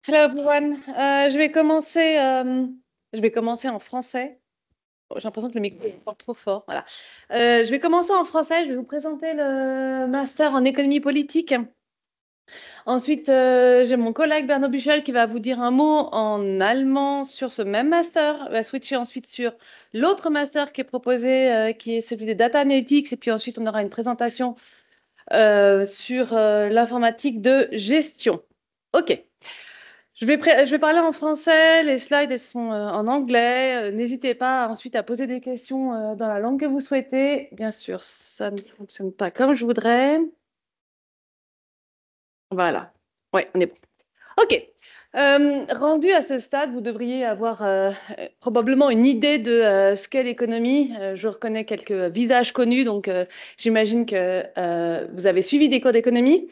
Hello everyone. Je vais commencer en français. Oh, j'ai l'impression que le micro est encore trop fort. Voilà. Je vais commencer en français. Je vais vous présenter le master en économie politique. Ensuite, j'ai mon collègue Bernard Buchel qui va vous dire un mot en allemand sur ce même master. Il va switcher ensuite sur l'autre master qui est proposé, qui est celui des data analytics. Et puis ensuite, on aura une présentation sur l'informatique de gestion. OK. Je vais parler en français, les slides elles sont en anglais. N'hésitez pas ensuite à poser des questions dans la langue que vous souhaitez. Bien sûr, ça ne fonctionne pas comme je voudrais. Voilà. Oui, on est bon. OK. Rendu à ce stade, vous devriez avoir probablement une idée de ce qu'est l'économie. Je reconnais quelques visages connus, donc j'imagine que vous avez suivi des cours d'économie.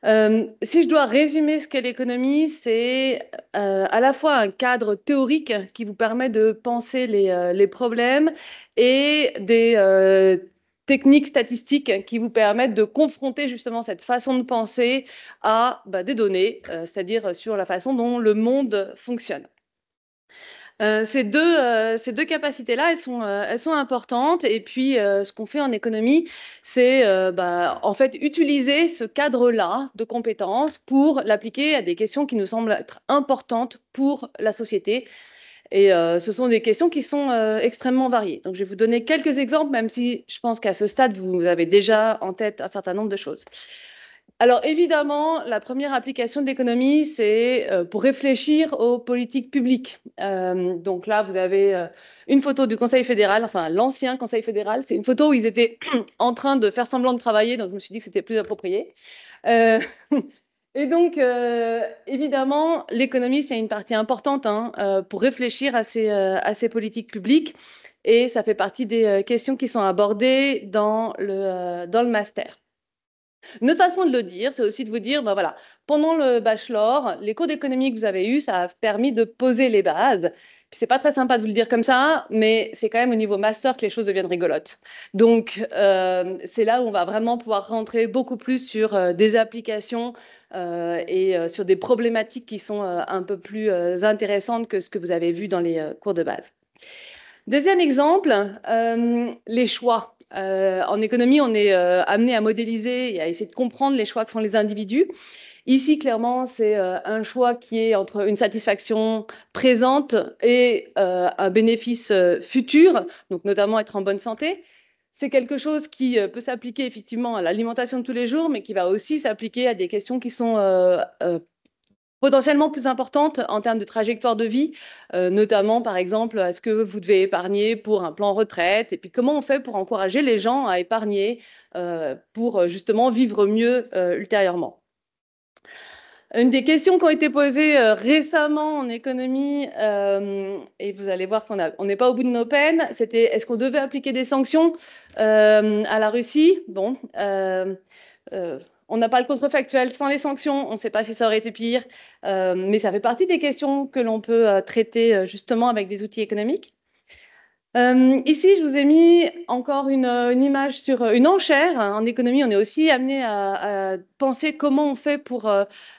Si je dois résumer ce qu'est l'économie, c'est à la fois un cadre théorique qui vous permet de penser les problèmes et des techniques statistiques qui vous permettent de confronter justement cette façon de penser à des données, c'est-à-dire sur la façon dont le monde fonctionne. Ces deux capacités-là, elles sont importantes. Et puis, ce qu'on fait en économie, c'est en fait utiliser ce cadre-là de compétences pour l'appliquer à des questions qui nous semblent être importantes pour la société. Et ce sont des questions qui sont extrêmement variées. Donc, je vais vous donner quelques exemples, même si je pense qu'à ce stade, vous avez déjà en tête un certain nombre de choses. Alors évidemment, la première application de l'économie, c'est pour réfléchir aux politiques publiques. Donc là, vous avez une photo du Conseil fédéral, enfin l'ancien Conseil fédéral. C'est une photo où ils étaient en train de faire semblant de travailler, donc je me suis dit que c'était plus approprié. Euh, et donc, évidemment, l'économie, c'est une partie importante pour réfléchir à ces politiques publiques. Et ça fait partie des questions qui sont abordées dans le master. Une autre façon de le dire, c'est aussi de vous dire, voilà, pendant le bachelor, les cours d'économie que vous avez eus, ça a permis de poser les bases. Puis c'est pas très sympa de vous le dire comme ça, mais c'est quand même au niveau master que les choses deviennent rigolotes. Donc c'est là où on va vraiment pouvoir rentrer beaucoup plus sur des applications et sur des problématiques qui sont un peu plus intéressantes que ce que vous avez vu dans les cours de base. Deuxième exemple, les choix. En économie, on est amené à modéliser et à essayer de comprendre les choix que font les individus. Ici, clairement, c'est un choix qui est entre une satisfaction présente et un bénéfice futur, donc notamment être en bonne santé. C'est quelque chose qui peut s'appliquer effectivement à l'alimentation de tous les jours, mais qui va aussi s'appliquer à des questions qui sont potentiellement plus importantes en termes de trajectoire de vie, notamment par exemple, est-ce que vous devez épargner pour un plan retraite? Et puis comment on fait pour encourager les gens à épargner pour justement vivre mieux ultérieurement? Une des questions qui ont été posées récemment en économie, et vous allez voir qu'on n'est pas au bout de nos peines, c'était est-ce qu'on devait appliquer des sanctions à la Russie? Bon, on n'a pas le contrefactuel sans les sanctions, on ne sait pas si ça aurait été pire, mais ça fait partie des questions que l'on peut traiter justement avec des outils économiques. Ici, je vous ai mis encore une image sur une enchère. En économie, on est aussi amené à penser comment on fait pour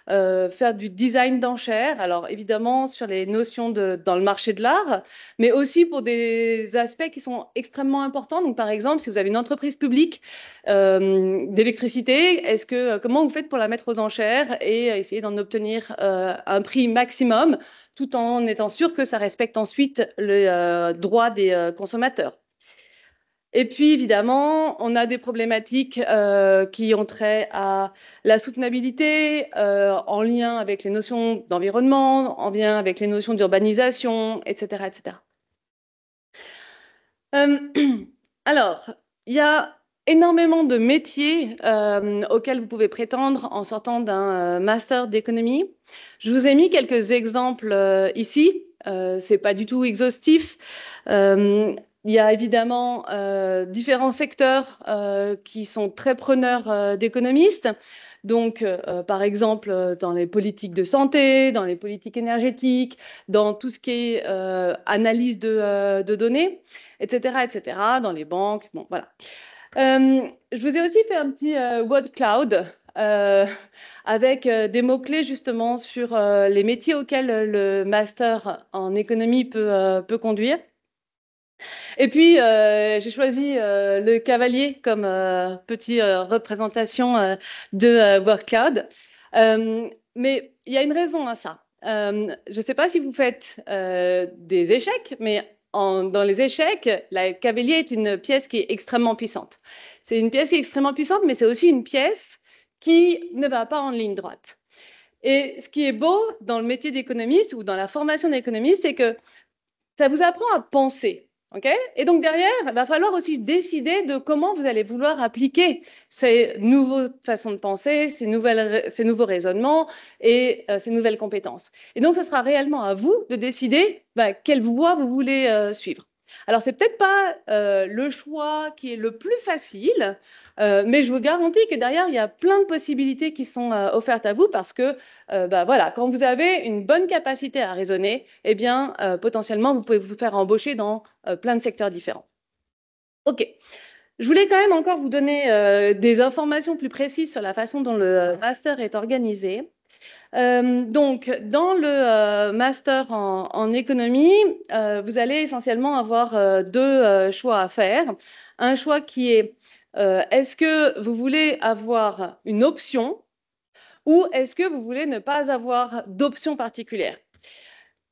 faire du design d'enchères. Alors, évidemment, sur les notions dans le marché de l'art, mais aussi pour des aspects qui sont extrêmement importants. Donc, par exemple, si vous avez une entreprise publique d'électricité, comment vous faites pour la mettre aux enchères et essayer d'en obtenir un prix maximum, tout en étant sûr que ça respecte ensuite le droit des consommateurs. Et puis, évidemment, on a des problématiques qui ont trait à la soutenabilité en lien avec les notions d'environnement, en lien avec les notions d'urbanisation, etc., etc. Alors, il y a énormément de métiers auxquels vous pouvez prétendre en sortant d'un master d'économie. Je vous ai mis quelques exemples ici. C'est pas du tout exhaustif. Il y a évidemment différents secteurs qui sont très preneurs d'économistes. Donc, par exemple, dans les politiques de santé, dans les politiques énergétiques, dans tout ce qui est analyse de données, etc., etc., dans les banques. Bon, voilà. Je vous ai aussi fait un petit word cloud. euh, avec des mots-clés justement sur les métiers auxquels le master en économie peut conduire. Et puis, j'ai choisi le cavalier comme petite représentation de workload. Mais il y a une raison à ça. Je ne sais pas si vous faites des échecs, mais dans les échecs, la cavalier est une pièce qui est extrêmement puissante. C'est une pièce qui est extrêmement puissante, mais c'est aussi une pièce qui ne va pas en ligne droite. Et ce qui est beau dans le métier d'économiste ou dans la formation d'économiste, c'est que ça vous apprend à penser. Okay. Et donc derrière, il va falloir aussi décider de comment vous allez vouloir appliquer ces nouvelles façons de penser, ces nouveaux raisonnements et ces nouvelles compétences. Et donc, ce sera réellement à vous de décider quelle voie vous voulez suivre. Alors, c'est peut-être pas le choix qui est le plus facile, mais je vous garantis que derrière, il y a plein de possibilités qui sont offertes à vous parce que voilà, quand vous avez une bonne capacité à raisonner, eh bien, potentiellement, vous pouvez vous faire embaucher dans plein de secteurs différents. OK. Je voulais quand même encore vous donner des informations plus précises sur la façon dont le master est organisé. Donc, dans le master en économie, vous allez essentiellement avoir deux choix à faire. Un choix qui est, est-ce que vous voulez avoir une option ou est-ce que vous voulez ne pas avoir d'option particulière?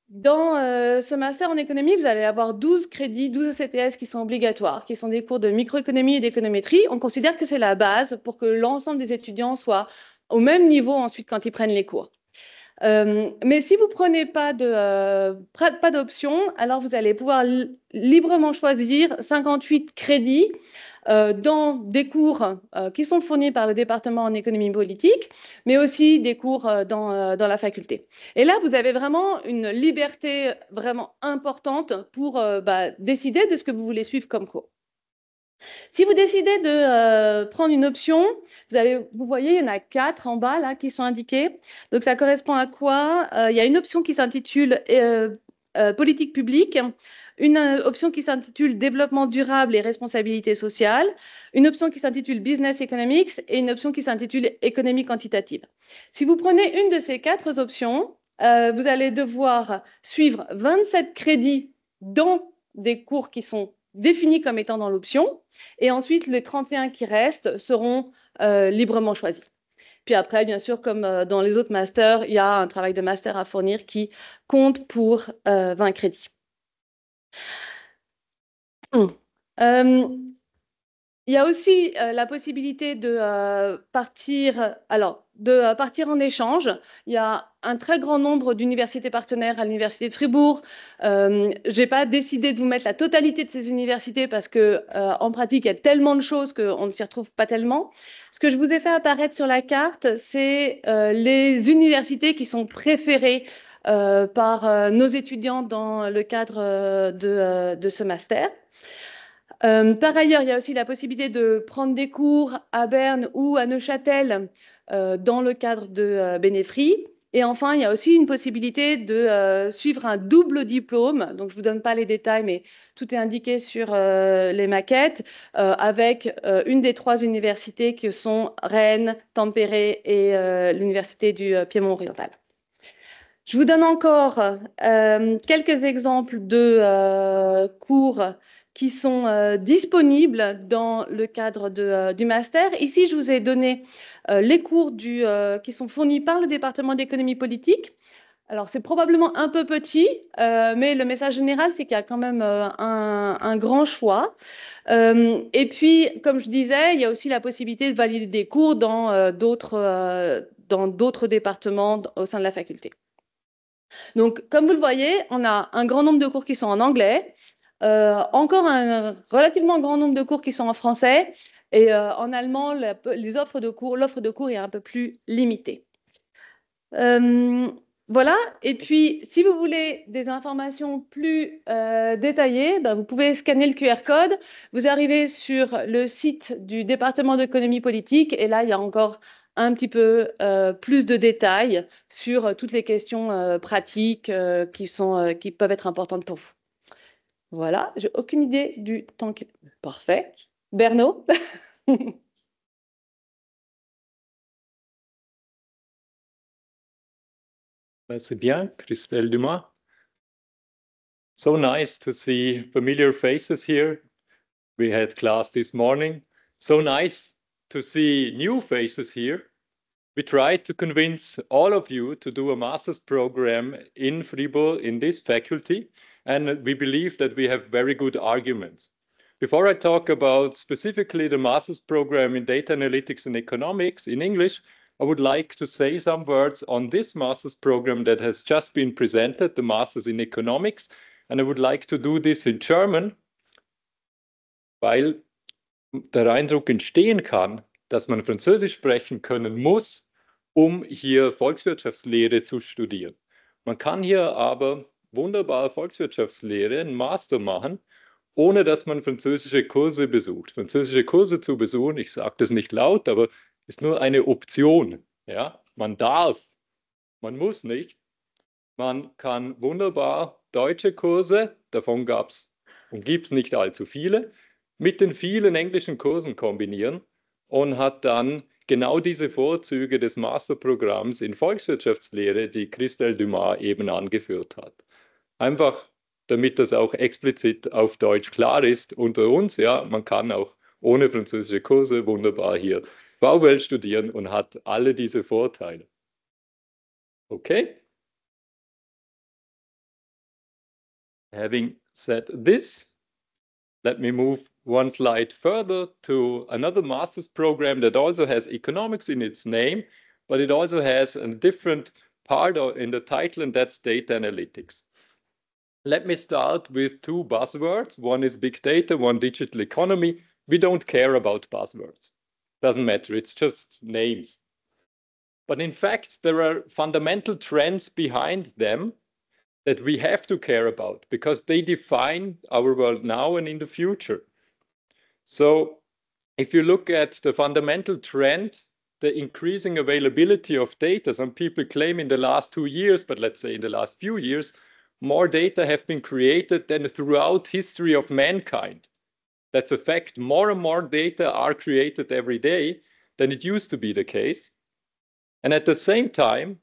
Dans ce master en économie, vous allez avoir 12 crédits, 12 ECTS qui sont obligatoires, qui sont des cours de microéconomie et d'économétrie. On considère que c'est la base pour que l'ensemble des étudiants soient au même niveau ensuite quand ils prennent les cours. Mais si vous ne prenez pas d'option, alors vous allez pouvoir librement choisir 58 crédits dans des cours qui sont fournis par le département en économie politique, mais aussi des cours dans la faculté. Et là, vous avez vraiment une liberté vraiment importante pour décider de ce que vous voulez suivre comme cours. Si vous décidez de prendre une option, vous voyez, il y en a 4 en bas là, qui sont indiquées. Donc, ça correspond à quoi? Il y a une option qui s'intitule politique publique, une option qui s'intitule développement durable et responsabilité sociale, une option qui s'intitule business economics et une option qui s'intitule économie quantitative. Si vous prenez une de ces 4 options, vous allez devoir suivre 27 crédits dans des cours qui sont définis comme étant dans l'option. Et ensuite, les 31 qui restent seront librement choisis. Puis après, bien sûr, comme dans les autres masters, il y a un travail de master à fournir qui compte pour 20 crédits. Il y a aussi la possibilité de partir en échange. Il y a un très grand nombre d'universités partenaires à l'université de Fribourg. Je n'ai pas décidé de vous mettre la totalité de ces universités parce que en pratique, il y a tellement de choses qu'on ne s'y retrouve pas tellement. Ce que je vous ai fait apparaître sur la carte, c'est les universités qui sont préférées par nos étudiants dans le cadre de ce master. Par ailleurs, il y a aussi la possibilité de prendre des cours à Berne ou à Neuchâtel dans le cadre de Bénéfri. Et enfin, il y a aussi une possibilité de suivre un double diplôme. Donc, je ne vous donne pas les détails, mais tout est indiqué sur les maquettes, avec une des 3 universités que sont Rennes, Tampere et l'université du Piémont oriental. Je vous donne encore quelques exemples de cours qui sont disponibles dans le cadre du master. Ici, je vous ai donné les cours qui sont fournis par le département d'économie politique. Alors, c'est probablement un peu petit, mais le message général, c'est qu'il y a quand même un grand choix. Et puis, comme je disais, il y a aussi la possibilité de valider des cours dans d'autres départements au sein de la faculté. Donc, comme vous le voyez, on a un grand nombre de cours qui sont en anglais, encore un relativement grand nombre de cours qui sont en français, et en allemand, l'offre de cours est un peu plus limitée. Voilà, et puis si vous voulez des informations plus détaillées, vous pouvez scanner le QR code, vous arrivez sur le site du département d'économie politique, et là, il y a encore un petit peu plus de détails sur toutes les questions pratiques qui peuvent être importantes pour vous. Voilà, j'ai aucune idée du temps qui... Parfait. Berno Merci bien, Christelle Dumas. So nice to see familiar faces here. We had class this morning. So nice to see new faces here. We tried to convince all of you to do a master's program in Fribourg in this faculty, and we believe that we have very good arguments. Before I talk about specifically the master's program in data analytics and economics in English, I would like to say some words on this master's program that has just been presented, the Masters in Economics, and I would like to do this in German, weil der Eindruck entstehen kann, dass man Französisch sprechen können muss, um hier Volkswirtschaftslehre zu studieren. Man kann hier aber wunderbar Volkswirtschaftslehre, einen Master machen, ohne dass man französische Kurse besucht. Französische Kurse zu besuchen, ich sage das nicht laut, aber ist nur eine Option. Ja? Man darf, man muss nicht. Man kann wunderbar deutsche Kurse, davon gab es und gibt es nicht allzu viele, mit den vielen englischen Kursen kombinieren und hat dann genau diese Vorzüge des Masterprogramms in Volkswirtschaftslehre, die Christelle Dumas eben angeführt hat. Einfach, damit das auch explizit auf Deutsch klar ist unter uns, ja, man kann auch ohne französische Kurse wunderbar hier VWL studieren und hat alle diese Vorteile. Okay? Having said this, let me move one slide further to another master's program that also has economics in its name, but it also has a different part in the title, and that's data analytics. Let me start with two buzzwords. One is big data, one digital economy. We don't care about buzzwords. Doesn't matter, it's just names. But in fact, there are fundamental trends behind them that we have to care about because they define our world now and in the future. So if you look at the fundamental trend, the increasing availability of data, some people claim in the last 2 years, but let's say in the last few years, more data have been created than throughout history of mankind. That's a fact. More and more data are created every day than it used to be the case. And at the same time,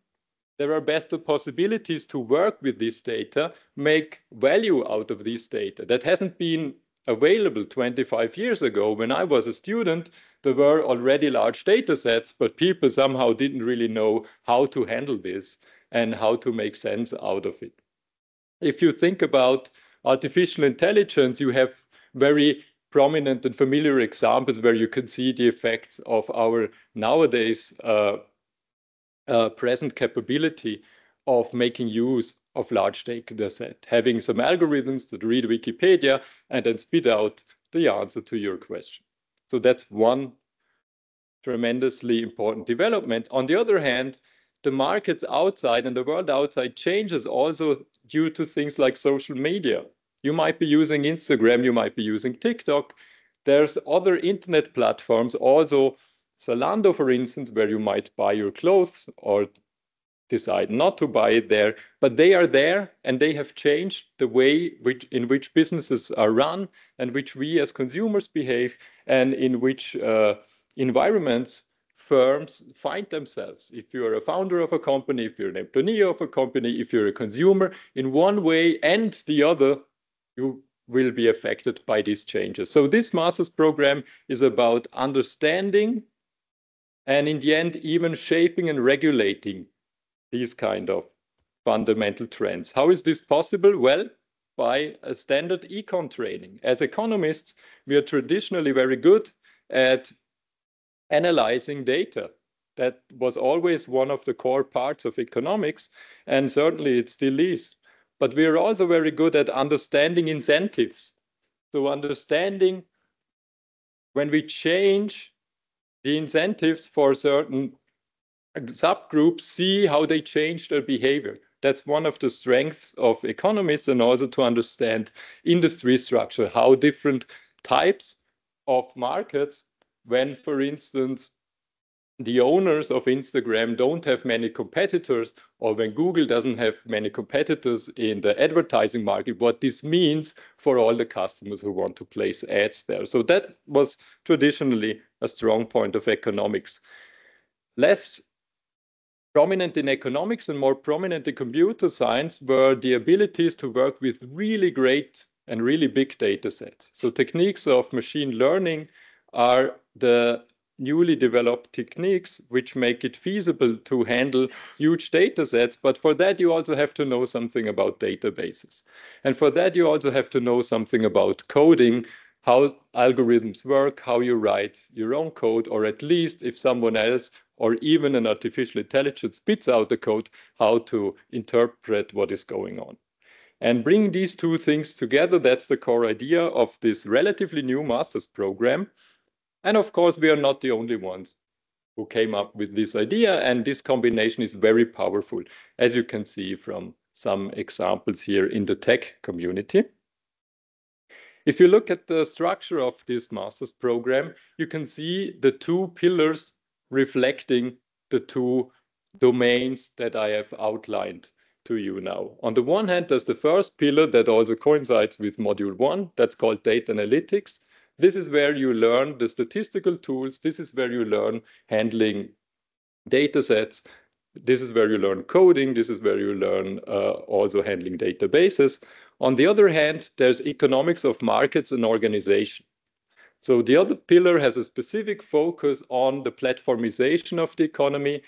there are better possibilities to work with this data, make value out of this data. That hasn't been available 25 years ago. When I was a student, there were already large data sets, but people somehow didn't really know how to handle this and how to make sense out of it. If you think about artificial intelligence, you have very prominent and familiar examples where you can see the effects of our nowadays present capability of making use of large data set, having some algorithms that read Wikipedia and then spit out the answer to your question. So that's one tremendously important development. On the other hand, the markets outside and the world outside changes also due to things like social media. You might be using Instagram, you might be using TikTok. There's other internet platforms also, Zalando, for instance, where you might buy your clothes or decide not to buy it there, but they are there and they have changed the way in which businesses are run and which we as consumers behave and in which environments firms find themselves. If you're a founder of a company, if you're an employee of a company, if you're a consumer, in one way and the other, you will be affected by these changes. So this master's program is about understanding and in the end, even shaping and regulating these kind of fundamental trends. How is this possible? Well, by a standard econ training. As economists, we are traditionally very good at analyzing data. That was always one of the core parts of economics, and certainly it still is. But we are also very good at understanding incentives. So understanding when we change the incentives for certain subgroups, see how they change their behavior. That's one of the strengths of economists, and also to understand industry structure, how different types of markets, when, for instance, the owners of Instagram don't have many competitors, or when Google doesn't have many competitors in the advertising market, what this means for all the customers who want to place ads there. So that was traditionally a strong point of economics. Less prominent in economics and more prominent in computer science were the abilities to work with really great and really big data sets. So techniques of machine learning are the newly developed techniques which make it feasible to handle huge data sets. But for that, you also have to know something about databases. And for that, you also have to know something about coding, how algorithms work, how you write your own code, or at least if someone else or even an artificial intelligence spits out the code, how to interpret what is going on. And bringing these two things together, that's the core idea of this relatively new master's program. And of course, we are not the only ones who came up with this idea. And this combination is very powerful, as you can see from some examples here in the tech community. If you look at the structure of this master's program, you can see the two pillars reflecting the two domains that I have outlined to you now. On the one hand, there's the first pillar that also coincides with module 1, that's called data analytics. This is where you learn the statistical tools. This is where you learn handling data sets. This is where you learn coding. This is where you learn also handling databases. On the other hand, there's economics of markets and organization. So the other pillar has a specific focus on the platformization of the economy,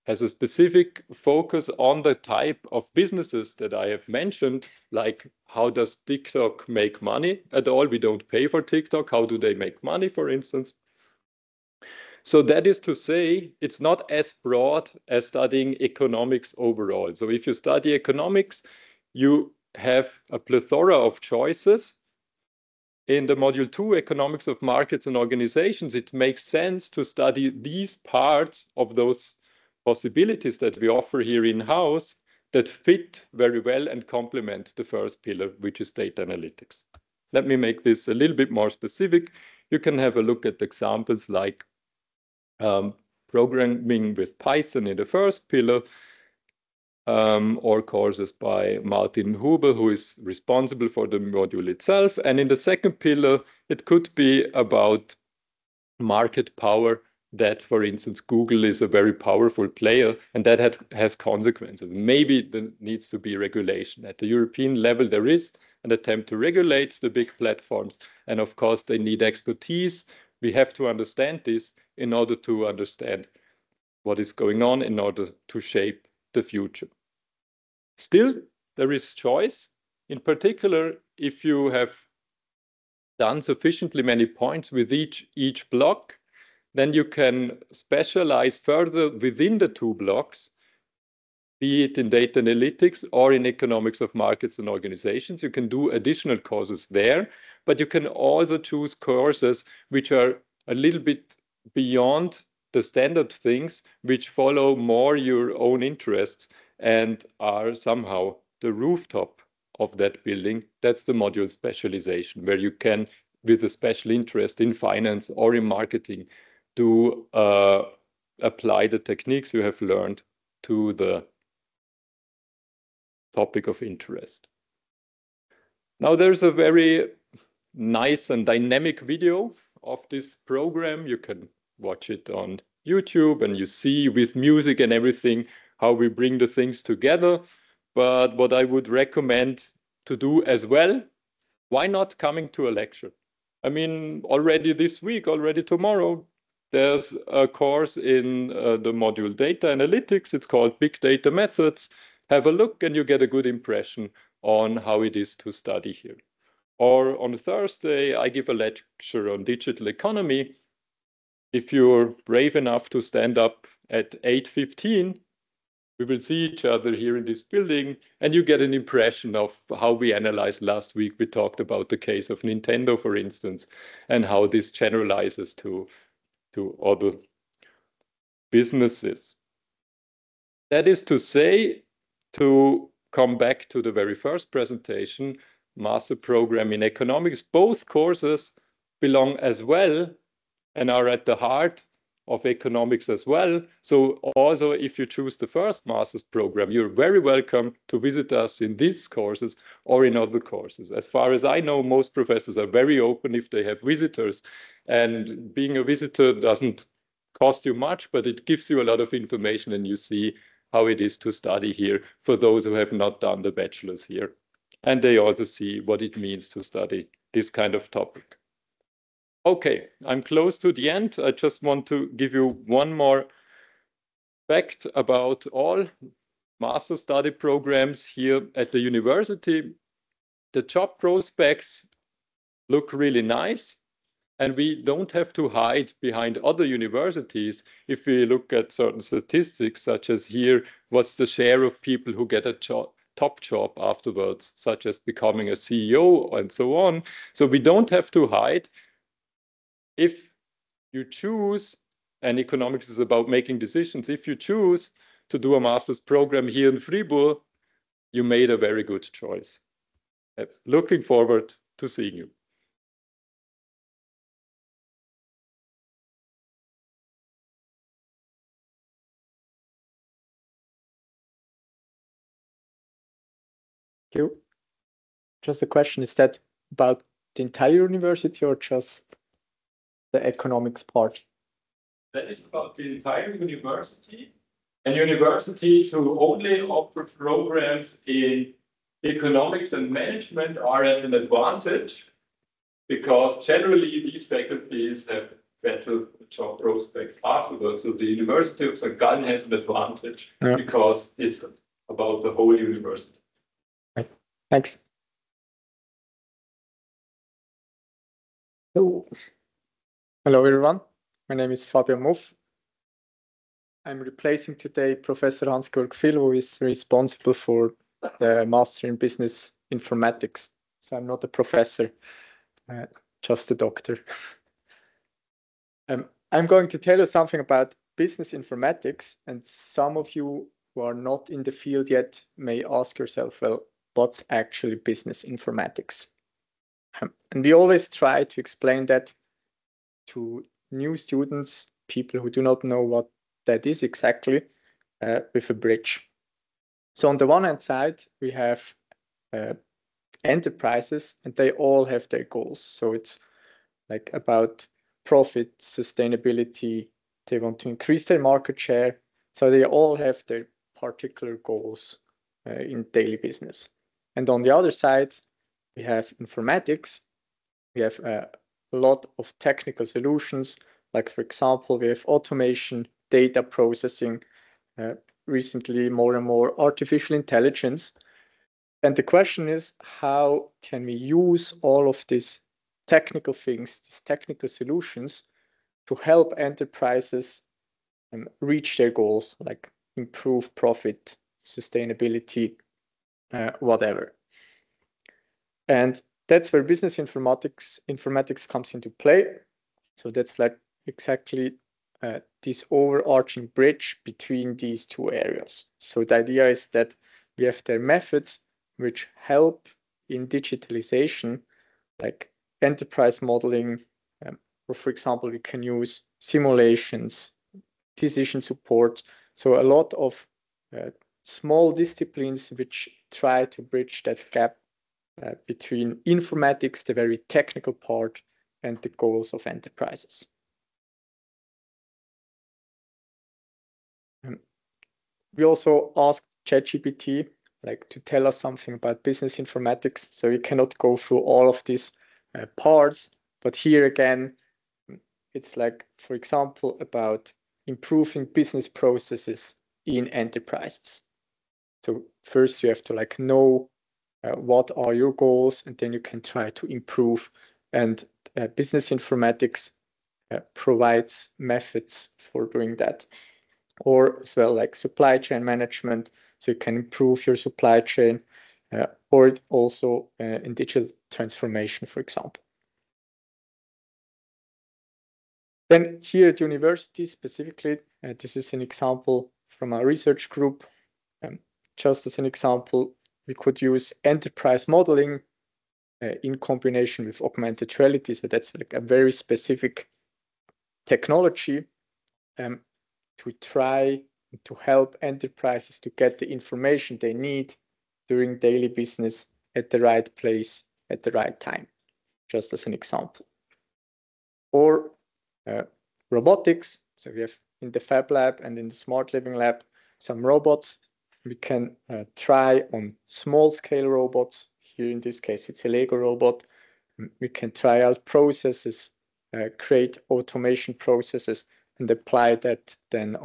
has a specific focus on the type of businesses that I have mentioned, like how does TikTok make money at all? We don't pay for TikTok. How do they make money, for instance? So that is to say, it's not as broad as studying economics overall. So if you study economics, you have a plethora of choices. In the module 2, economics of markets and organizations, it makes sense to study these parts of those possibilities that we offer here in-house that fit very well and complement the first pillar, which is data analytics. Let me make this a little bit more specific. You can have a look at examples like programming with Python in the first pillar, or courses by Martin Huber, who is responsible for the module itself. And in the second pillar, it could be about market power, that, for instance, Google is a very powerful player, and that has consequences. Maybe there needs to be regulation. At the European level, there is an attempt to regulate the big platforms. And of course, they need expertise. We have to understand this in order to understand what is going on, in order to shape the future. Still, there is choice. In particular, if you have done sufficiently many points with each block, then you can specialize further within the two blocks, be it in data analytics or in economics of markets and organizations. You can do additional courses there, but you can also choose courses which are a little bit beyond the standard things, which follow more your own interests and are somehow the rooftop of that building. That's the module specialization, where you can, with a special interest in finance or in marketing, to apply the techniques you have learned to the topic of interest. Now, there's a very nice and dynamic video of this program. You can watch it on YouTube, and you see with music and everything how we bring the things together. But what I would recommend to do as well, why not coming to a lecture? I mean, already this week, already tomorrow, there's a course in the module Data Analytics. It's called Big Data Methods. Have a look and you get a good impression on how it is to study here. Or on Thursday, I give a lecture on digital economy. If you're brave enough to stand up at 8:15, we will see each other here in this building, and you get an impression of how we analyzed last week. We talked about the case of Nintendo, for instance, and how this generalizes to other businesses. That is to say, to come back to the very first presentation, master program in economics, both courses belong as well and are at the heart of economics as well. So also, if you choose the first master's program, you're very welcome to visit us in these courses or in other courses. As far as I know, most professors are very open if they have visitors, and being a visitor doesn't cost you much, but it gives you a lot of information, and you see how it is to study here for those who have not done the bachelor's here. And they also see what it means to study this kind of topic. Okay, I'm close to the end. I just want to give you one more fact about all master study programs here at the university. The job prospects look really nice, and we don't have to hide behind other universities. If we look at certain statistics, such as here, what's the share of people who get a top job afterwards, such as becoming a CEO and so on. So we don't have to hide. If you choose, and economics is about making decisions, if you choose to do a master's program here in Fribourg, you made a very good choice. Looking forward to seeing you. Thank you. Just a question, is that about the entire university or just the economics part? That is about the entire university. And universities who only offer programs in economics and management are at an advantage, because generally these faculties have better job prospects afterwards. So the University of St. Gallen has an advantage because it's about the whole university. Right. Thanks. So, hello everyone, my name is Fabian Muff. I'm replacing today Professor Hans-Georg Phil, who is responsible for the Master in Business Informatics. So I'm not a professor, just a doctor. I'm going to tell you something about business informatics, and some of you who are not in the field yet may ask yourself, well, what's actually business informatics? And we always try to explain that to new students, people who do not know what that is exactly, with a bridge. So on the one hand side, we have enterprises, and they all have their goals. So it's like about profit, sustainability, they want to increase their market share. So they all have their particular goals in daily business. And on the other side, we have informatics. We have a lot of technical solutions, like for example, we have automation, data processing, recently more and more artificial intelligence. And the question is, how can we use all of these technical things, these technical solutions, to help enterprises reach their goals, like improve profit, sustainability, whatever. And that's where business informatics comes into play. So that's like exactly this overarching bridge between these two areas. So the idea is that we have their methods which help in digitalization, like enterprise modeling, or for example, we can use simulations, decision support. So a lot of small disciplines which try to bridge that gap between informatics, the very technical part, and the goals of enterprises. We also asked ChatGPT to tell us something about business informatics. So you cannot go through all of these parts, but here again, it's like, for example, about improving business processes in enterprises. So first you have to know what are your goals, and then you can try to improve. And business informatics provides methods for doing that. Or as well, like supply chain management, so you can improve your supply chain, or also in digital transformation, for example. Then here at university specifically, this is an example from our research group. Just as an example, we could use enterprise modeling in combination with augmented reality. So that's like a very specific technology to try to help enterprises to get the information they need during daily business at the right place at the right time, just as an example. Or robotics. So we have in the Fab Lab and in the Smart Living Lab some robots. We can try on small-scale robots. Here in this case, it's a Lego robot. We can try out processes, create automation processes, and apply that then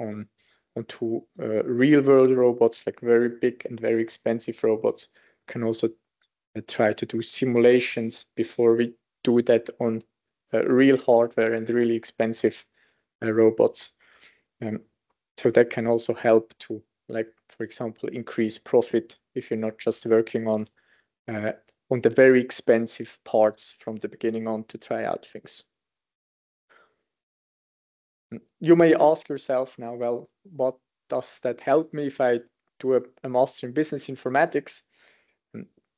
onto real-world robots, like very big and very expensive robots. Can also try to do simulations before we do that on real hardware and really expensive robots. So that can also help to, like, for example, increase profit if you're not just working on the very expensive parts from the beginning on to try out things. You may ask yourself now, well, what does that help me if I do a master in business informatics?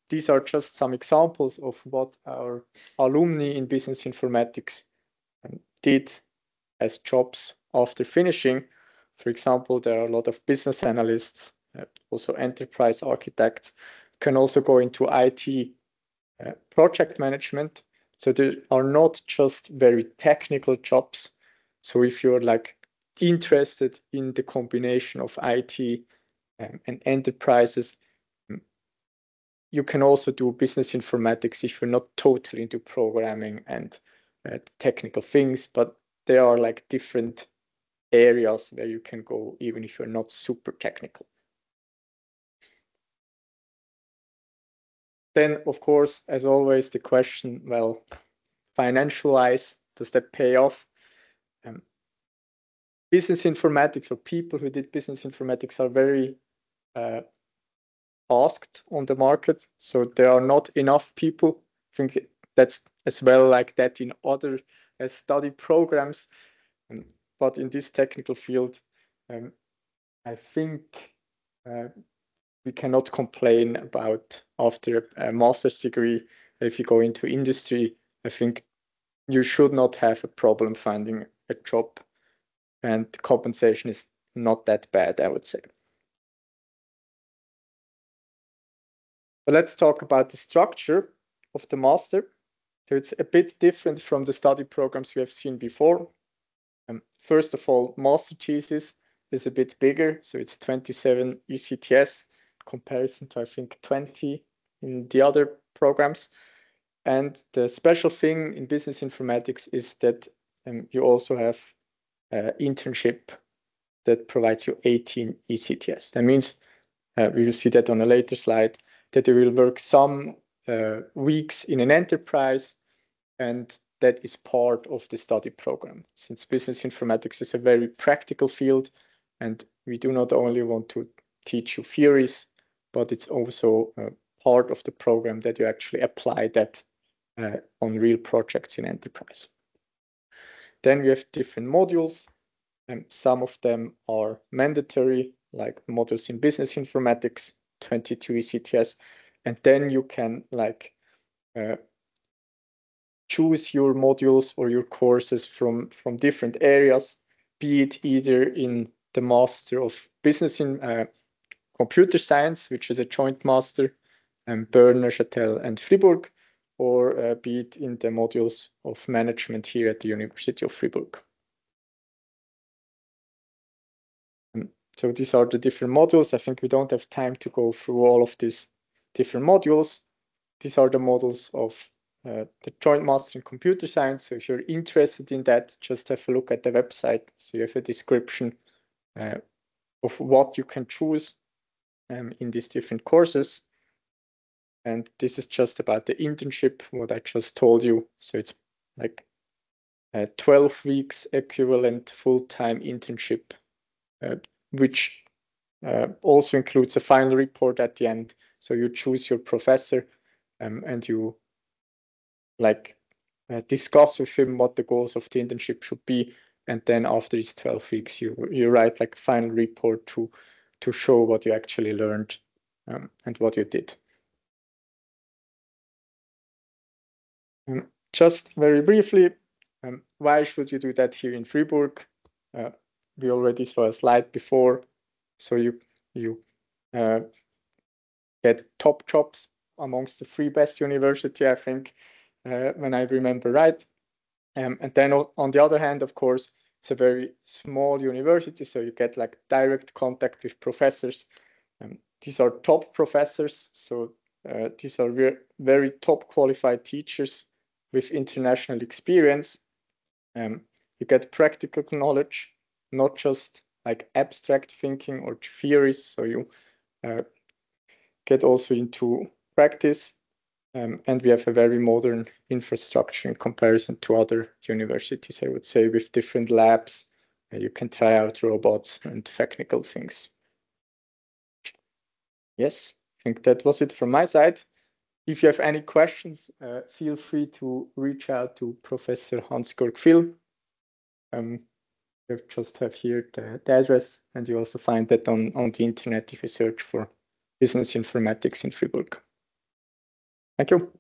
These are just some examples of what our alumni in business informatics did as jobs after finishing. For example, there are a lot of business analysts, also enterprise architects, can also go into IT project management. So there are not just very technical jobs. So if you're like interested in the combination of IT and enterprises, you can also do business informatics if you're not totally into programming and technical things, but there are like different areas where you can go even if you're not super technical. Then, of course, as always, the question, well, financial-wise, does that pay off? Business informatics, or people who did business informatics, are very asked on the market. So there are not enough people. I think that's as well like that in other study programs. But in this technical field, I think we cannot complain about after a master's degree. If you go into industry, I think you should not have a problem finding a job, and the compensation is not that bad, I would say. But let's talk about the structure of the master. So it's a bit different from the study programs we have seen before. First of all, master thesis is a bit bigger, so it's 27 ECTS comparison to I think 20 in the other programs. And the special thing in business informatics is that you also have internship that provides you 18 ECTS. That means we will see that on a later slide, that you will work some weeks in an enterprise, and that is part of the study program. Since business informatics is a very practical field, and we do not only want to teach you theories, but it's also part of the program that you actually apply that on real projects in enterprise. Then we have different modules, and some of them are mandatory, like modules in business informatics, 22 ECTS, and then you can like choose your modules or your courses from different areas, be it either in the Master of Business in Computer Science, which is a joint master, Bern, Neuchâtel, and Fribourg, or be it in the modules of management here at the University of Fribourg. So these are the different modules. I think we don't have time to go through all of these different modules. These are the models of the Joint Master in Computer Science. So if you're interested in that, just have a look at the website. So you have a description of what you can choose in these different courses. And this is just about the internship, what I just told you. So it's like 12 weeks equivalent full-time internship, which also includes a final report at the end. So you choose your professor and you discuss with him what the goals of the internship should be. And then after these 12 weeks, you write like a final report to show what you actually learned and what you did. Just very briefly, why should you do that here in Fribourg? We already saw a slide before. So you get top jobs amongst the 3 best university, I think, when I remember right. And then on the other hand, of course, It's a very small university, so you get like direct contact with professors. These are top professors, so these are very top qualified teachers with international experience. You get practical knowledge, not just like abstract thinking or theories. So you get also into practice. And we have a very modern infrastructure in comparison to other universities, I would say, with different labs. You can try out robots and technical things. Yes, I think that was it from my side. If you have any questions, feel free to reach out to Professor Hans-Georg Phil. You just have here the address, and you also find that on the internet if you search for business informatics in Fribourg. Thank you.